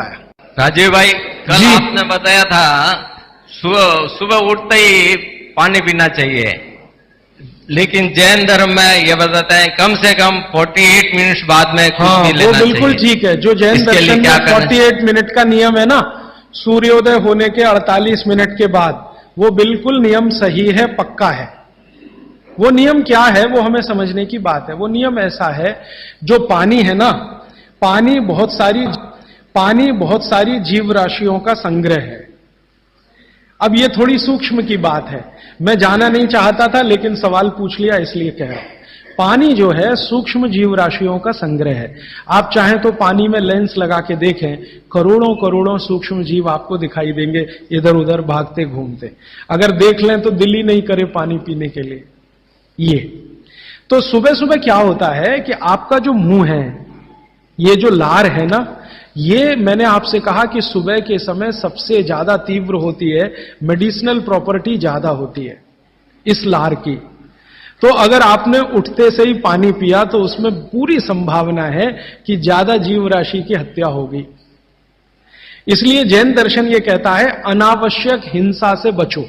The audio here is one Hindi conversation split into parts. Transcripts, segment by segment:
राजीव भाई, कल आपने बताया था सुबह उठते ही पानी पीना चाहिए, लेकिन जैन धर्म में ये बताते हैं कम से कम 48 मिनट बाद में कुछ भी लेना चाहिए। बिल्कुल ठीक है। जो जैन दर्शन में 48 मिनट का नियम है ना, सूर्योदय होने के 48 मिनट के बाद, वो बिल्कुल नियम सही है, पक्का है। वो नियम क्या है वो हमें समझने की बात है। वो नियम ऐसा है, जो पानी है ना, पानी बहुत सारी जीव राशियों का संग्रह है। अब ये थोड़ी सूक्ष्म की बात है, मैं जाना नहीं चाहता था लेकिन सवाल पूछ लिया इसलिए कह रहा हूं। पानी जो है सूक्ष्म जीव राशियों का संग्रह है। आप चाहें तो पानी में लेंस लगा के देखें, करोड़ों करोड़ों सूक्ष्म जीव आपको दिखाई देंगे इधर उधर भागते घूमते। अगर देख लें तो दिल ही नहीं करे पानी पीने के लिए। ये तो सुबह सुबह क्या होता है कि आपका जो मुंह है, ये जो लार है ना, ये मैंने आपसे कहा कि सुबह के समय सबसे ज्यादा तीव्र होती है, मेडिसिनल प्रॉपर्टी ज्यादा होती है इस लार की। तो अगर आपने उठते से ही पानी पिया तो उसमें पूरी संभावना है कि ज्यादा जीव राशि की हत्या होगी। इसलिए जैन दर्शन यह कहता है अनावश्यक हिंसा से बचो।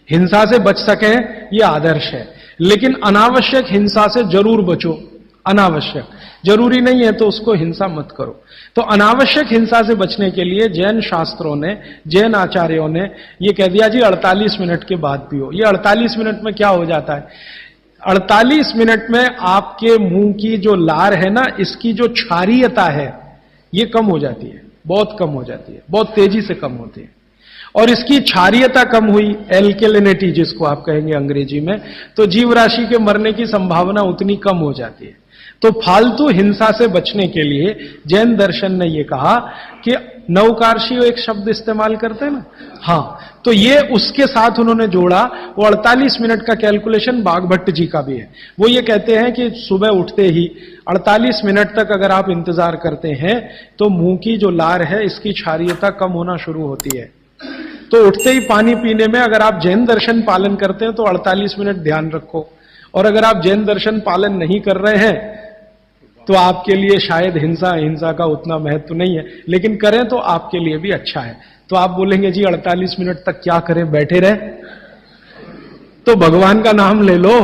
हिंसा से बच सके यह आदर्श है, लेकिन अनावश्यक हिंसा से जरूर बचो। अनावश्यक, जरूरी नहीं है तो उसको हिंसा मत करो। तो अनावश्यक हिंसा से बचने के लिए जैन शास्त्रों ने, जैन आचार्यों ने यह कह दिया जी 48 मिनट के बाद पियो। ये 48 मिनट में क्या हो जाता है, 48 मिनट में आपके मुंह की जो लार है ना, इसकी जो क्षारीयता है ये कम हो जाती है, बहुत कम हो जाती है, बहुत तेजी से कम होती है। और इसकी क्षारीयता कम हुई, एल्केलिनिटी जिसको आप कहेंगे अंग्रेजी में, तो जीव राशि के मरने की संभावना उतनी कम हो जाती है। तो फालतू हिंसा से बचने के लिए जैन दर्शन ने यह कहा कि नवकार्षी एक शब्द इस्तेमाल करते हैं ना, हाँ, तो ये उसके साथ उन्होंने जोड़ा। वो 48 मिनट का कैलकुलेशन बागभट्ट जी का भी है। वो ये कहते हैं कि सुबह उठते ही 48 मिनट तक अगर आप इंतजार करते हैं तो मुंह की जो लार है इसकी क्षारीयता कम होना शुरू होती है। तो उठते ही पानी पीने में अगर आप जैन दर्शन पालन करते हैं तो 48 मिनट ध्यान रखो, और अगर आप जैन दर्शन पालन नहीं कर रहे हैं तो आपके लिए शायद हिंसा का उतना महत्व नहीं है, लेकिन करें तो आपके लिए भी अच्छा है। तो आप बोलेंगे जी 48 मिनट तक क्या करें, बैठे रहे? तो भगवान का नाम ले लो,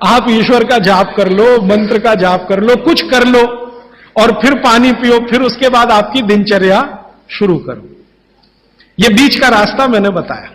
आप ईश्वर का जाप कर लो, मंत्र का जाप कर लो, कुछ कर लो, और फिर पानी पियो, फिर उसके बाद आपकी दिनचर्या शुरू करो। ये बीच का रास्ता मैंने बताया।